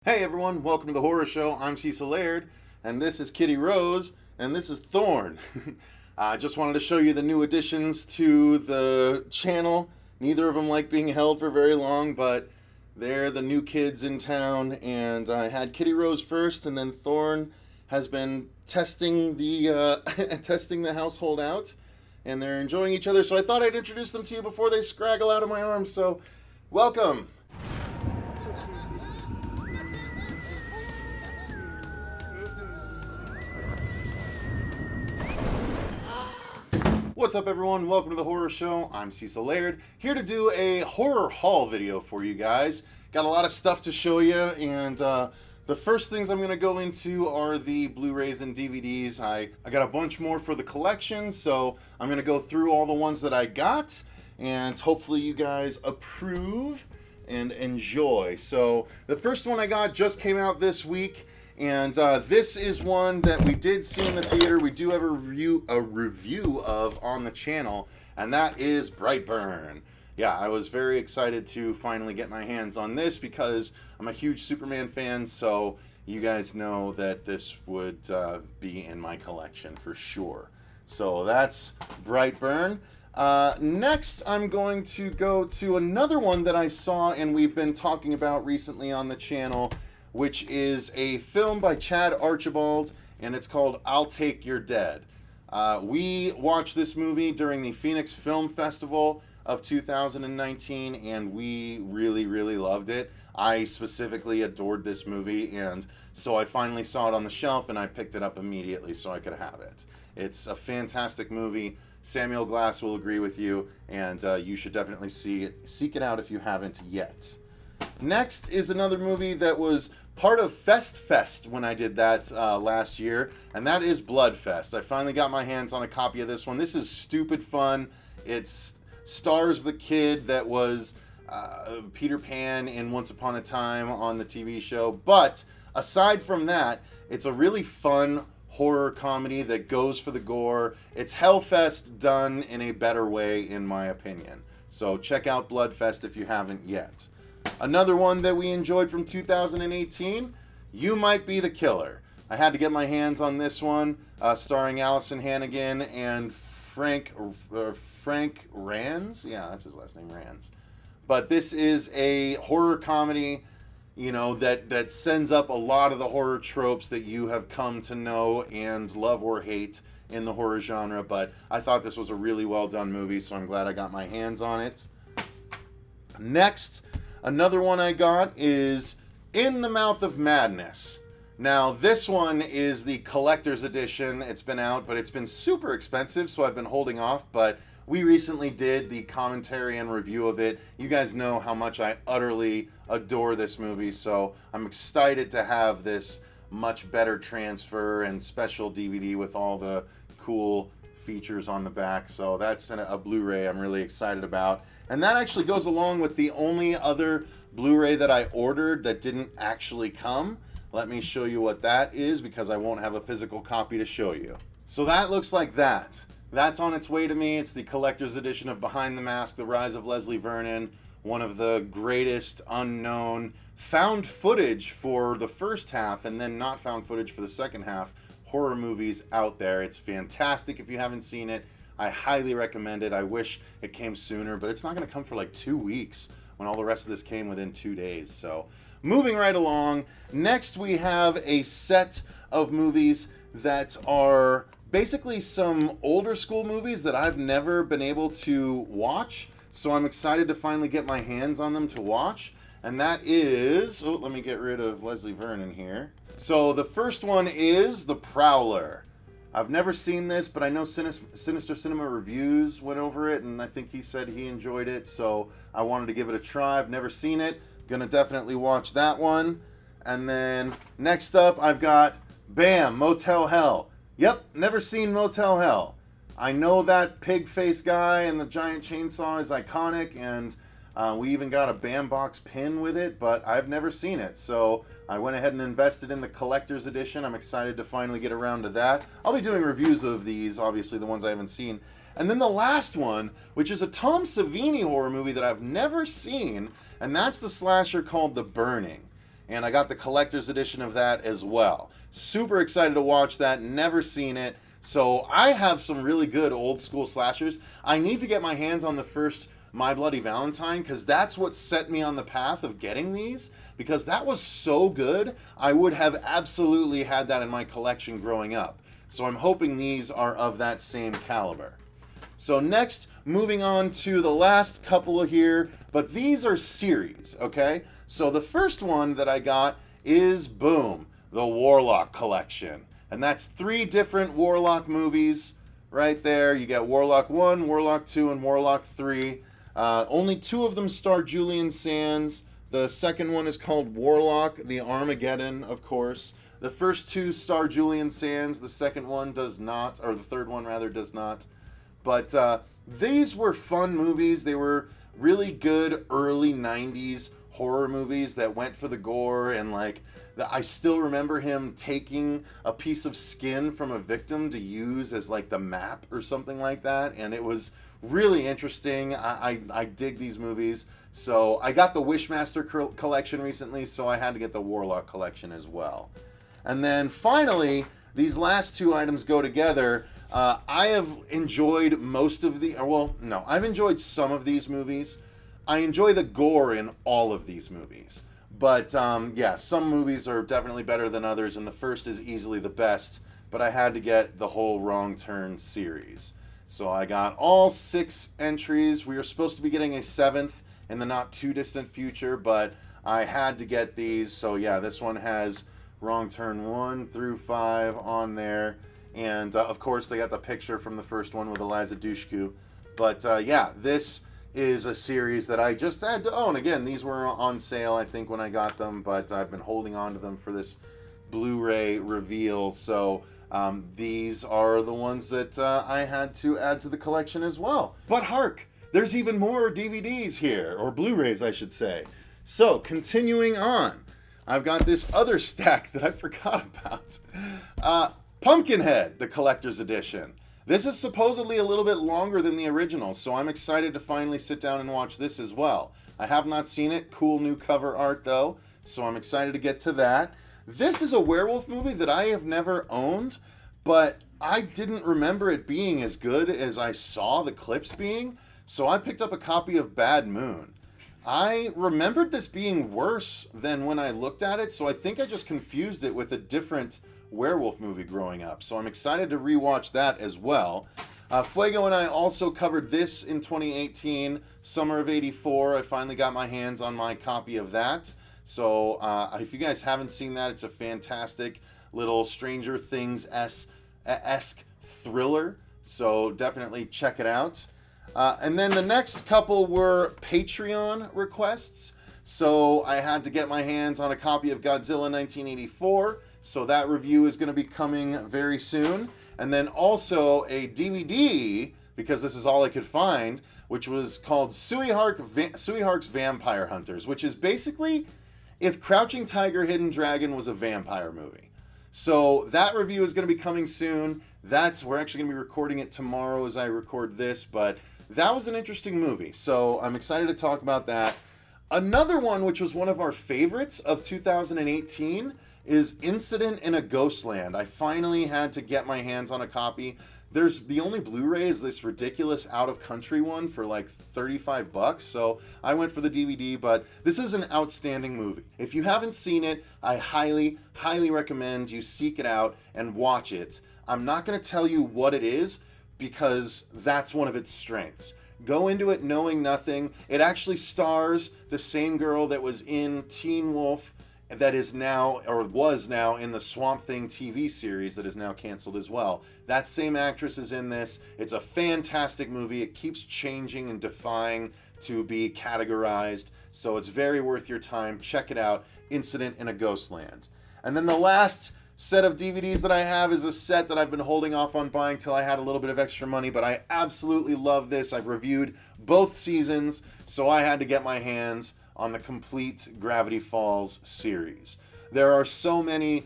Hey everyone, welcome to the horror show. I'm Cecil Laird, and this is Kitty Rose, and this is Thorn. I just wanted to show you the new additions to the channel. Neither of them like being held for very long, but they're the new kids in town, and I had Kitty Rose first, and then Thorn has been testing the testing the household out, and they're enjoying each other. So I thought I'd introduce them to you before they scraggle out of my arms. So, welcome. What's up everyone, welcome to the horror show. I'm Cecil Laird, here to do a horror haul video for you guys. Got a lot of stuff to show you, and the first things I'm going to go into are the Blu-rays and DVDs. I got a bunch more for the collection, so I'm going to go through all the ones that I got, and hopefully you guys approve and enjoy. So the first one I got just came out this week. And this is one that we did see in the theater. We do have a review of on the channel, and that is Brightburn. Yeah, I was very excited to finally get my hands on this because I'm a huge Superman fan, so you guys know that this would be in my collection for sure. So that's Brightburn. Next, I'm going to go to another one that I saw and we've been talking about recently on the channel, which is a film by Chad Archibald, and it's called I'll Take Your Dead. We watched this movie during the Phoenix Film Festival of 2019, and we really, really loved it. I specifically adored this movie, and so I finally saw it on the shelf, and I picked it up immediately so I could have it. It's a fantastic movie. Samuel Glass will agree with you, and you should definitely seek it out if you haven't yet. Next is another movie that was part of Fest when I did that last year, and that is Bloodfest. I finally got my hands on a copy of this one. This is stupid fun. It stars the kid that was Peter Pan in Once Upon a Time on the TV show, but aside from that, it's a really fun horror comedy that goes for the gore. It's Hellfest done in a better way, in my opinion. So check out Bloodfest if you haven't yet. Another one that we enjoyed from 2018, You Might Be the Killer. I had to get my hands on this one, starring Allison Hannigan and Frank Rands. Yeah, that's his last name, Rands. But this is a horror comedy, you know, that sends up a lot of the horror tropes that you have come to know and love or hate in the horror genre. But I thought this was a really well done movie, so I'm glad I got my hands on it. Next, another one I got is In the Mouth of Madness. Now, this one is the collector's edition. It's been out, but it's been super expensive, so I've been holding off. But we recently did the commentary and review of it. You guys know how much I utterly adore this movie, so I'm excited to have this much better transfer and special DVD with all the cool features on the back. So that's a Blu-ray I'm really excited about. And that actually goes along with the only other Blu-ray that I ordered that didn't actually come. Let me show you what that is because I won't have a physical copy to show you. So that looks like that. That's on its way to me. It's the collector's edition of Behind the Mask, The Rise of Leslie Vernon, one of the greatest unknown found footage for the first half and then not found footage for the second half horror movies out there. It's fantastic if you haven't seen it. I highly recommend it. I wish it came sooner, but it's not going to come for like 2 weeks when all the rest of this came within 2 days. So moving right along, next we have a set of movies that are basically some older school movies that I've never been able to watch. So I'm excited to finally get my hands on them to watch. And that is, oh, let me get rid of Leslie Vernon here. So the first one is The Prowler. I've never seen this, but I know Sinister Cinema Reviews went over it, and I think he said he enjoyed it, so I wanted to give it a try. I've never seen it. Gonna definitely watch that one. And then next up, I've got, bam, Motel Hell. Yep, never seen Motel Hell. I know that pig face guy and the giant chainsaw is iconic, and we even got a Bam Box pin with it, but I've never seen it. So I went ahead and invested in the collector's edition. I'm excited to finally get around to that. I'll be doing reviews of these, obviously the ones I haven't seen. And then the last one, which is a Tom Savini horror movie that I've never seen, and that's the slasher called The Burning. and I got the collector's edition of that as well. Super excited to watch that, never seen it. So I have some really good old school slashers. I need to get my hands on the first My Bloody Valentine, because that's what set me on the path of getting these, because that was so good. I would have absolutely had that in my collection growing up. So I'm hoping these are of that same caliber. So next, moving on to the last couple here, but these are series, okay? So the first one that I got is, boom, the Warlock Collection. And that's 3 different Warlock movies right there. You got Warlock 1, Warlock 2, and Warlock 3. Only 2 of them star Julian Sands. The second one is called Warlock, the Armageddon, of course. The first 2 star Julian Sands. The second one does not, or the third one rather does not. But these were fun movies. They were really good early 90s horror movies that went for the gore, and like I still remember him taking a piece of skin from a victim to use as like the map or something like that, and it was really interesting. I dig these movies. So I got the Wishmaster collection recently, so I had to get the Warlock collection as well. And then finally, these last 2 items go together. I have enjoyed most of I've enjoyed some of these movies. I enjoy the gore in all of these movies. But yeah, some movies are definitely better than others, and the first is easily the best. But I had to get the whole Wrong Turn series. So I got all 6 entries. We were supposed to be getting a 7th in the not too distant future, but I had to get these. So yeah, this one has Wrong Turn 1 through 5 on there. And of course, they got the picture from the first one with Eliza Dushku. But yeah, this is a series that I just had to own. Again, these were on sale, I think, when I got them, but I've been holding on to them for this Blu-ray reveal. So these are the ones that I had to add to the collection as well. But hark, there's even more DVDs here, or Blu-rays, I should say. So continuing on, I've got this other stack that I forgot about. Pumpkinhead, the collector's edition. This is supposedly a little bit longer than the original, so I'm excited to finally sit down and watch this as well. I have not seen it. Cool new cover art, though, so I'm excited to get to that. This is a werewolf movie that I have never owned, but I didn't remember it being as good as I saw the clips being, so I picked up a copy of Bad Moon. I remembered this being worse than when I looked at it, so I think I just confused it with a different werewolf movie growing up. So I'm excited to rewatch that as well. Fuego and I also covered this in 2018, summer of '84. I finally got my hands on my copy of that. So if you guys haven't seen that, it's a fantastic little Stranger Things-esque thriller. So definitely check it out. And then the next couple were Patreon requests. So I had to get my hands on a copy of Godzilla 1984. So that review is going to be coming very soon. And then also a DVD, because this is all I could find, which was called Suihark's Vampire Hunters, which is basically if Crouching Tiger, Hidden Dragon was a vampire movie. So that review is going to be coming soon. We're actually going to be recording it tomorrow as I record this, but that was an interesting movie. So I'm excited to talk about that. Another one, which was one of our favorites of 2018, is Incident in a Ghostland. I finally had to get my hands on a copy. There's the only Blu-ray is this ridiculous out-of-country one for like $35, so I went for the DVD, but this is an outstanding movie. If you haven't seen it, I highly, highly recommend you seek it out and watch it. I'm not going to tell you what it is, because that's one of its strengths. Go into it knowing nothing. It actually stars the same girl that was in Teen Wolf, that is now, or was now, in the Swamp Thing TV series that is now canceled as well. That same actress is in this. It's a fantastic movie. It keeps changing and defying to be categorized, so it's very worth your time. Check it out, Incident in a Ghostland. And then the last set of DVDs that I have is a set that I've been holding off on buying till I had a little bit of extra money, but I absolutely love this. I've reviewed both seasons, so I had to get my hands on the complete Gravity Falls series. There are so many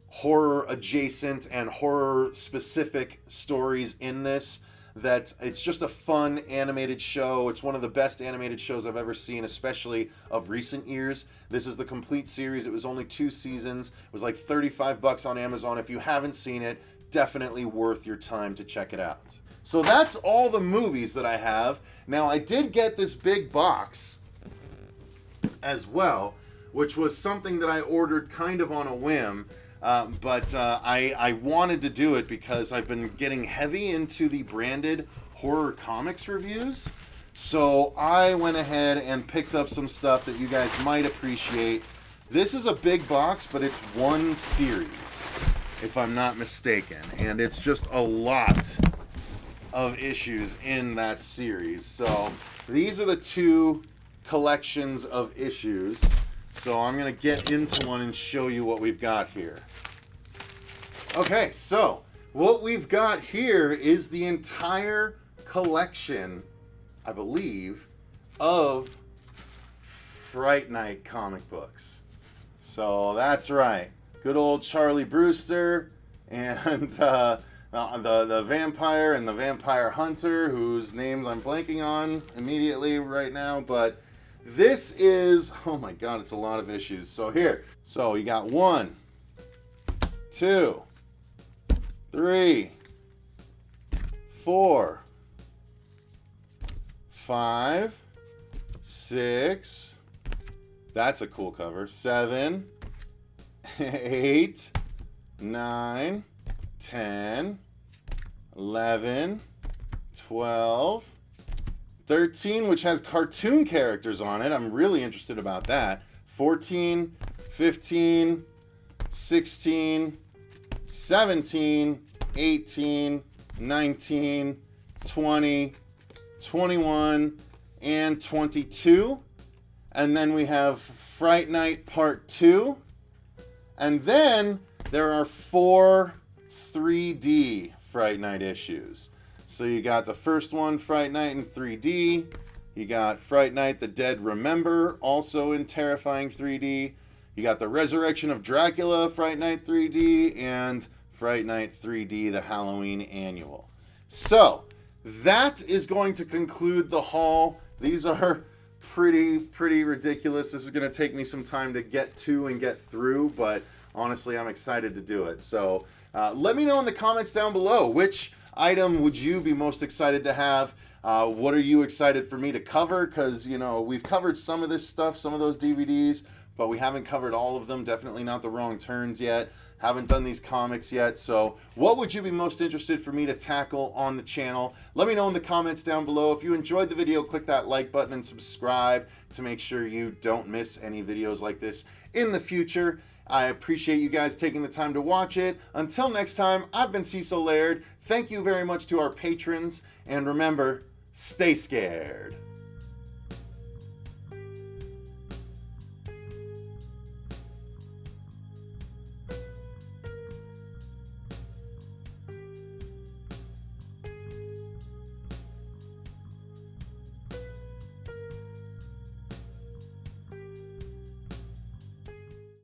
horror adjacent and horror specific stories in this. that it's just a fun animated show. It's one of the best animated shows I've ever seen, especially of recent years. This is the complete series. It was only 2 seasons. It was like $35 on Amazon. If you haven't seen it, definitely worth your time to check it out. So that's all the movies that I have. Now, I did get this big box as well, which was something that I ordered kind of on a whim. But I wanted to do it because I've been getting heavy into the branded horror comics reviews. So I went ahead and picked up some stuff that you guys might appreciate. This is a big box, but it's one series, if I'm not mistaken. And it's just a lot of issues in that series. So these are the 2 collections of issues. So I'm going to get into one and show you what we've got here. Okay, so what we've got here is the entire collection, I believe, of Fright Night comic books. So that's right. Good old Charlie Brewster and the vampire and the vampire hunter, whose names I'm blanking on immediately right now, but this is, oh my god, it's a lot of issues. So here, so you got 1, 2, 3, 4, 5, 6, that's a cool cover, 7, 8, 9, 10, 11, 12, 13, which has cartoon characters on it. I'm really interested about that. 14, 15, 16, 17, 18, 19, 20, 21, and 22. And then we have Fright Night Part 2. And then there are 4 3D Fright Night issues. So you got the first one, Fright Night in 3D. You got Fright Night, The Dead Remember, also in terrifying 3D. You got the Resurrection of Dracula, Fright Night 3D, and Fright Night 3D, the Halloween Annual. So that is going to conclude the haul. These are pretty ridiculous. This is going to take me some time to get to and get through, but honestly, I'm excited to do it. So let me know in the comments down below, which item would you be most excited to have? What are you excited for me to cover? Because, you know, we've covered some of this stuff, some of those DVDs, but we haven't covered all of them. Definitely not the Wrong Turns yet. Haven't done these comics yet. So what would you be most interested for me to tackle on the channel? Let me know in the comments down below. If you enjoyed the video, click that like button and subscribe to make sure you don't miss any videos like this in the future. I appreciate you guys taking the time to watch it. Until next time, I've been Cecil Laird. Thank you very much to our patrons. And remember, stay scared.